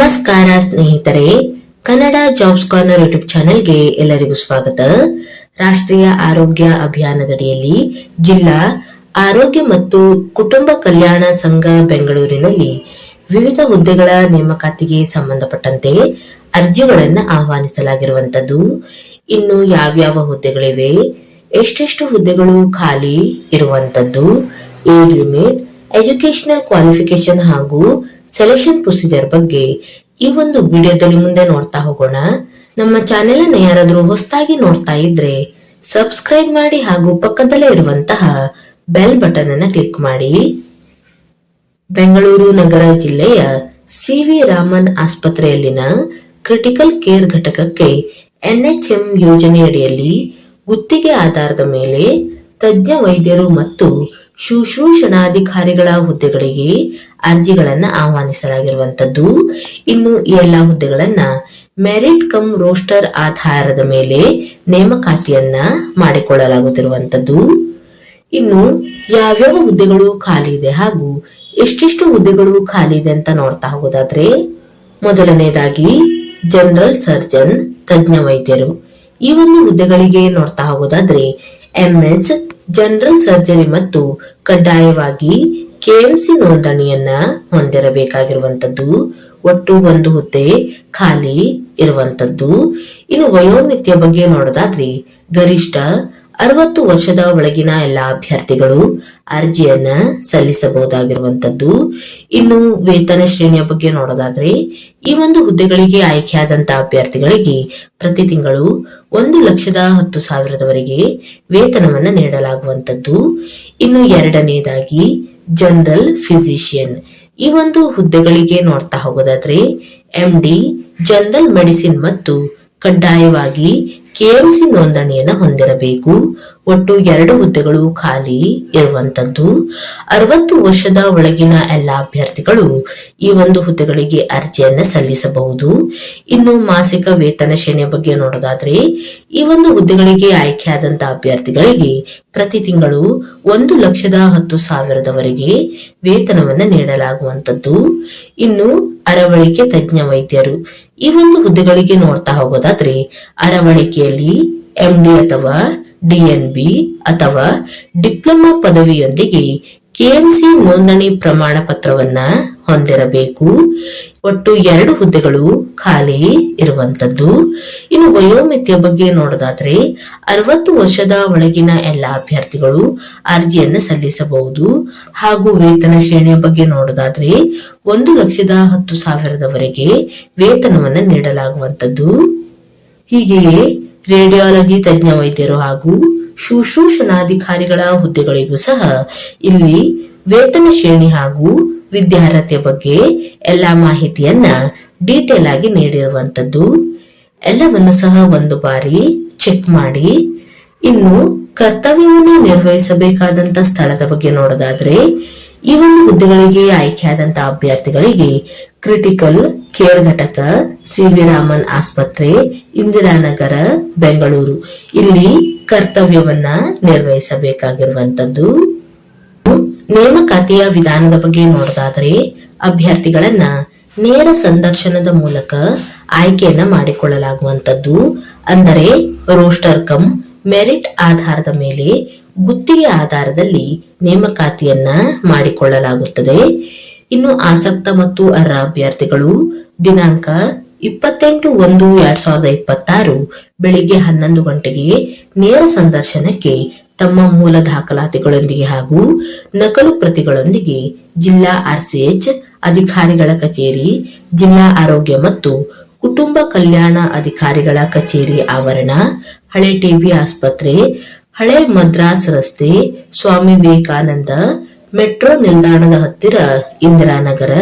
ನಮಸ್ಕಾರ ಸ್ನೇಹಿತರೆ, Kannada jobs corner YouTube ಚಾನೆಲ್ಗೆ ಎಲ್ಲರಿಗೂ ಸ್ವಾಗತ. ರಾಷ್ಟ್ರೀಯ ಆರೋಗ್ಯ ಅಭಿಯಾನದಡಿಯಲ್ಲಿ ಜಿಲ್ಲಾ ಆರೋಗ್ಯ ಮತ್ತು ಕುಟುಂಬ ಕಲ್ಯಾಣ ಸಂಘ ಬೆಂಗಳೂರಿನಲ್ಲಿ ವಿವಿಧ ಹುದ್ದೆಗಳ ನೇಮಕಾತಿಗೆ ಸಂಬಂಧಪಟ್ಟಂತೆ ಅರ್ಜಿಗಳನ್ನು ಆಹ್ವಾನಿಸಲಾಗಿರುವಂತದ್ದು. ಇನ್ನು ಯಾವ್ಯಾವ ಹುದ್ದೆಗಳಿವೆ, ಎಷ್ಟೆಷ್ಟು ಹುದ್ದೆಗಳು ಖಾಲಿ ಇರುವಂತದ್ದು, ಏಜ್ ಲಿಮಿಟ್, ಎಜುಕೇಶನಲ್ ಕ್ವಾಲಿಫಿಕೇಶನ್ ಹಾಗೂ ಸೆಲೆಕ್ಷನ್ ಪ್ರೊಸೀಜರ್ ಬಗ್ಗೆ ಈ ಒಂದು ವಿಡಿಯೋದಲ್ಲಿ ಮುಂದೆ ನೋಡ್ತಾ ಹೋಗೋಣ. ನಮ್ಮ ಚಾನೆಲ್ ಅನ್ನು ಯಾರಾದ್ರೂ ಹೊಸದಾಗಿ ನೋಡ್ತಾ ಇದ್ರೆ ಸಬ್ಸ್ಕ್ರೈಬ್ ಮಾಡಿ ಹಾಗೂ ಪಕ್ಕದಲ್ಲೇ ಇರುವಂತಹ ಬೆಲ್ ಬಟನ್ ಅನ್ನು ಕ್ಲಿಕ್ ಮಾಡಿ. ಬೆಂಗಳೂರು ನಗರ ಜಿಲ್ಲೆಯ ಸಿ.ವಿ. ರಾಮನ್ ಆಸ್ಪತ್ರೆಯಲ್ಲಿನ ಕ್ರಿಟಿಕಲ್ ಕೇರ್ ಘಟಕಕ್ಕೆ NHM ಯೋಜನೆಯಡಿಯಲ್ಲಿ ಗುತ್ತಿಗೆ ಆಧಾರದ ಮೇಲೆ ತಜ್ಞ ವೈದ್ಯರು ಮತ್ತು ಶುಶ್ರೂಷಣಾಧಿಕಾರಿಗಳ ಹುದ್ದೆಗಳಿಗೆ ಅರ್ಜಿಗಳನ್ನು ಆಹ್ವಾನಿಸಲಾಗಿರುವಂತದ್ದು. ಇನ್ನು ಈ ಎಲ್ಲಾ ಹುದ್ದೆಗಳನ್ನ ಮೆರಿಟ್ ಕಮ್ ರೋಸ್ಟರ್ ಆಧಾರದ ಮೇಲೆ ನೇಮಕಾತಿಯನ್ನ ಮಾಡಿಕೊಳ್ಳಲಾಗುತ್ತಿರುವಂತದ್ದು. ಇನ್ನು ಯಾವ್ಯಾವ ಹುದ್ದೆಗಳು ಖಾಲಿ ಇದೆ ಹಾಗೂ ಎಷ್ಟೆಷ್ಟು ಹುದ್ದೆಗಳು ಖಾಲಿ ಇದೆ ಅಂತ ನೋಡ್ತಾ ಹೋಗೋದಾದ್ರೆ, ಮೊದಲನೇದಾಗಿ ಜನರಲ್ ಸರ್ಜನ್ ತಜ್ಞ ವೈದ್ಯರು. ಈ ಒಂದು ಹುದ್ದೆಗಳಿಗೆ ನೋಡ್ತಾ ಹೋಗೋದಾದ್ರೆ MS ಜನರಲ್ ಸರ್ಜರಿ ಮತ್ತು ಕಡ್ಡಾಯವಾಗಿ KMC ನೋಂದಣಿಯನ್ನ ಹೊಂದಿರಬೇಕಾಗಿರುವಂತದ್ದು. ಒಟ್ಟು ಒಂದು ಹುದ್ದೆ ಖಾಲಿ ಇರುವಂತದ್ದು. ಇನ್ನು ವಯೋಮಿತಿಯ ಬಗ್ಗೆ ನೋಡೋದಾದ್ರೆ ಗರಿಷ್ಠ 60 ವರ್ಷದ ಒಳಗಿನ ಎಲ್ಲಾ ಅಭ್ಯರ್ಥಿಗಳು ಅರ್ಜಿಯನ್ನ ಸಲ್ಲಿಸಬಹುದಾಗಿರುವಂತದ್ದು. ಇನ್ನು ವೇತನ ಶ್ರೇಣಿಯ ಬಗ್ಗೆ ನೋಡೋದಾದ್ರೆ ಈ ಒಂದು ಹುದ್ದೆಗಳಿಗೆ ಆಯ್ಕೆಯಾದಂತಹ ಅಭ್ಯರ್ಥಿಗಳಿಗೆ ಪ್ರತಿ ತಿಂಗಳು 1,10,10,000 ವೇತನವನ್ನ ನೀಡಲಾಗುವಂತದ್ದು. ಇನ್ನು ಎರಡನೇದಾಗಿ ಜನರಲ್ ಫಿಸಿಷಿಯನ್. ಈ ಒಂದು ಹುದ್ದೆಗಳಿಗೆ ನೋಡ್ತಾ ಹೋಗೋದಾದ್ರೆ MD ಜನರಲ್ ಮೆಡಿಸಿನ್ ಮತ್ತು ಕಡ್ಡಾಯವಾಗಿ KMC ನೋಂದಣಿಯನ್ನು ಹೊಂದಿರಬೇಕು. ಒಟ್ಟು 2 ಹುದ್ದೆಗಳು ಖಾಲಿ ಇರುವಂತದ್ದು. 60 ವರ್ಷದ ಒಳಗಿನ ಎಲ್ಲಾ ಅಭ್ಯರ್ಥಿಗಳು ಈ ಒಂದು ಹುದ್ದೆಗಳಿಗೆ ಅರ್ಜಿಯನ್ನ ಸಲ್ಲಿಸಬಹುದು. ಇನ್ನು ಮಾಸಿಕ ವೇತನ ಶ್ರೇಣಿಯ ಬಗ್ಗೆ ನೋಡೋದಾದ್ರೆ ಈ ಒಂದು ಹುದ್ದೆಗಳಿಗೆ ಆಯ್ಕೆಯಾದಂತಹ ಅಭ್ಯರ್ಥಿಗಳಿಗೆ ಪ್ರತಿ ತಿಂಗಳು 1,10,10,000 ವೇತನವನ್ನ ನೀಡಲಾಗುವಂತದ್ದು. ಇನ್ನು ಅರವಳಿಕೆ ತಜ್ಞ ವೈದ್ಯರು. ಈ ಒಂದು ಹುದ್ದೆಗಳಿಗೆ ನೋಡ್ತಾ ಹೋಗೋದಾದ್ರೆ ಅರವಳಿಕೆಯಲ್ಲಿ MD ಅಥವಾ DNB ಅಥವಾ ಡಿಪ್ಲೊಮಾ ಪದವಿಯೊಂದಿಗೆ KMC ನೋಂದಣಿ ಪ್ರಮಾಣ ಪತ್ರವನ್ನ ಹೊಂದಿರಬೇಕು. ಒಟ್ಟು 2 ಹುದ್ದೆಗಳು ಖಾಲಿ ಇರುವಂತದ್ದು. ಇನ್ನು ವಯೋಮಿತಿಯ ಬಗ್ಗೆ ನೋಡೋದಾದ್ರೆ 60 ವರ್ಷದ ಒಳಗಿನ ಎಲ್ಲಾ ಅಭ್ಯರ್ಥಿಗಳು ಅರ್ಜಿಯನ್ನ ಸಲ್ಲಿಸಬಹುದು. ಹಾಗೂ ವೇತನ ಶ್ರೇಣಿಯ ಬಗ್ಗೆ ನೋಡೋದಾದ್ರೆ 1,10,10,000 ವೇತನವನ್ನ ನೀಡಲಾಗುವಂತದ್ದು. ಹೀಗೆಯೇ ರೇಡಿಯಾಲಜಿ ತಜ್ಞ ವೈದ್ಯರು ಹಾಗೂ ಶುಶ್ರೂಷಣಾಧಿಕಾರಿಗಳ ಹುದ್ದೆಗಳಿಗೂ ಸಹ ಇಲ್ಲಿ ವೇತನ ಶ್ರೇಣಿ ಹಾಗೂ ವಿದ್ಯಾರ್ಹತೆಯ ಬಗ್ಗೆ ಎಲ್ಲಾ ಮಾಹಿತಿಯನ್ನ ಡೀಟೇಲ್ ಆಗಿ ನೀಡಿರುವಂತದ್ದು. ಎಲ್ಲವನ್ನು ಸಹ ಒಂದು ಬಾರಿ ಚೆಕ್ ಮಾಡಿ. ಇನ್ನು ಕರ್ತವ್ಯವನ್ನು ನಿರ್ವಹಿಸಬೇಕಾದಂತ ಸ್ಥಳದ ಬಗ್ಗೆ ನೋಡೋದಾದ್ರೆ ಈ ಒಂದು ಹುದ್ದೆಗಳಿಗೆ ಆಯ್ಕೆಯಾದಂತಹ ಅಭ್ಯರ್ಥಿಗಳಿಗೆ ಕ್ರಿಟಿಕಲ್ ಕೇರ್ ಘಟಕ, ಸಿ.ವಿ. ರಾಮನ್ ಆಸ್ಪತ್ರೆ, ಇಂದಿರಾನಗರ, ಬೆಂಗಳೂರು ಇಲ್ಲಿ ಕರ್ತವ್ಯವನ್ನ ನಿರ್ವಹಿಸಬೇಕಾಗಿರುವಂತದ್ದು. ನೇಮಕಾತಿಯ ವಿಧಾನದ ಬಗ್ಗೆ ನೋಡೋದಾದ್ರೆ ಅಭ್ಯರ್ಥಿಗಳನ್ನ ನೇರ ಸಂದರ್ಶನದ ಮೂಲಕ ಆಯ್ಕೆಯನ್ನ ಮಾಡಿಕೊಳ್ಳಲಾಗುವಂತದ್ದು. ಅಂದರೆ ರೋಸ್ಟರ್ ಕಮ್ ಮೆರಿಟ್ ಆಧಾರದ ಮೇಲೆ ಗುತ್ತಿಗೆ ಆಧಾರದಲ್ಲಿ ನೇಮಕಾತಿಯನ್ನ ಮಾಡಿಕೊಳ್ಳಲಾಗುತ್ತದೆ. ಇನ್ನು ಆಸಕ್ತ ಮತ್ತು ಅರ್ಹ ಅಭ್ಯರ್ಥಿಗಳು ದಿನಾಂಕ 28/1/2026 ಬೆಳಿಗ್ಗೆ 11 ಗಂಟೆಗೆ ನೇರ ಸಂದರ್ಶನಕ್ಕೆ ತಮ್ಮ ಮೂಲ ದಾಖಲಾತಿಗಳೊಂದಿಗೆ ಹಾಗೂ ನಕಲು ಪ್ರತಿಗಳೊಂದಿಗೆ ಜಿಲ್ಲಾ RCH ಅಧಿಕಾರಿಗಳ ಕಚೇರಿ, ಜಿಲ್ಲಾ ಆರೋಗ್ಯ ಮತ್ತು ಕುಟುಂಬ ಕಲ್ಯಾಣ ಅಧಿಕಾರಿಗಳ ಕಚೇರಿ ಆವರಣ, ಹಳೆ TB ಆಸ್ಪತ್ರೆ, ಹಳೆ ಮದ್ರಾಸ್ ರಸ್ತೆ, ಸ್ವಾಮಿ ವಿವೇಕಾನಂದ ಮೆಟ್ರೋ ನಿಲ್ದಾಣದ ಹತ್ತಿರ, ಇಂದಿರಾನಗರ,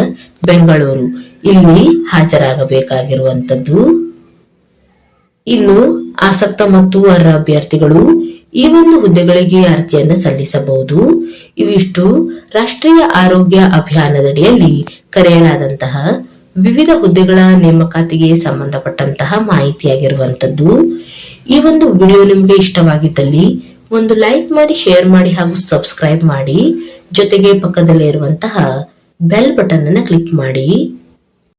ಬೆಂಗಳೂರು ಇಲ್ಲಿ ಹಾಜರಾಗಬೇಕಾಗಿರುವಂತದ್ದು. ಇನ್ನು ಆಸಕ್ತ ಮತ್ತು ಅರ್ಹ ಅಭ್ಯರ್ಥಿಗಳು ಈ ಒಂದು ಹುದ್ದೆಗಳಿಗೆ ಅರ್ಜಿಯನ್ನು ಸಲ್ಲಿಸಬಹುದು. ಇವಿಷ್ಟು ರಾಷ್ಟ್ರೀಯ ಆರೋಗ್ಯ ಅಭಿಯಾನದಡಿಯಲ್ಲಿ ಕರೆಯಲಾದಂತಹ ವಿವಿಧ ಹುದ್ದೆಗಳ ನೇಮಕಾತಿಗೆ ಸಂಬಂಧಪಟ್ಟಂತಹ ಮಾಹಿತಿಯಾಗಿರುವಂತದ್ದು. ಈ ಒಂದು ವಿಡಿಯೋ ನಿಮಗೆ ಇಷ್ಟವಾಗಿದ್ದಲ್ಲಿ ಒಂದು ಲೈಕ್ ಮಾಡಿ, ಶೇರ್ ಮಾಡಿ ಹಾಗೂ ಸಬ್ಸ್ಕ್ರೈಬ್ ಮಾಡಿ. ಜೊತೆಗೆ ಪಕ್ಕದಲ್ಲೇ ಇರುವಂತಹ ಬೆಲ್ ಬಟನ್ ಅನ್ನು ಕ್ಲಿಕ್ ಮಾಡಿ.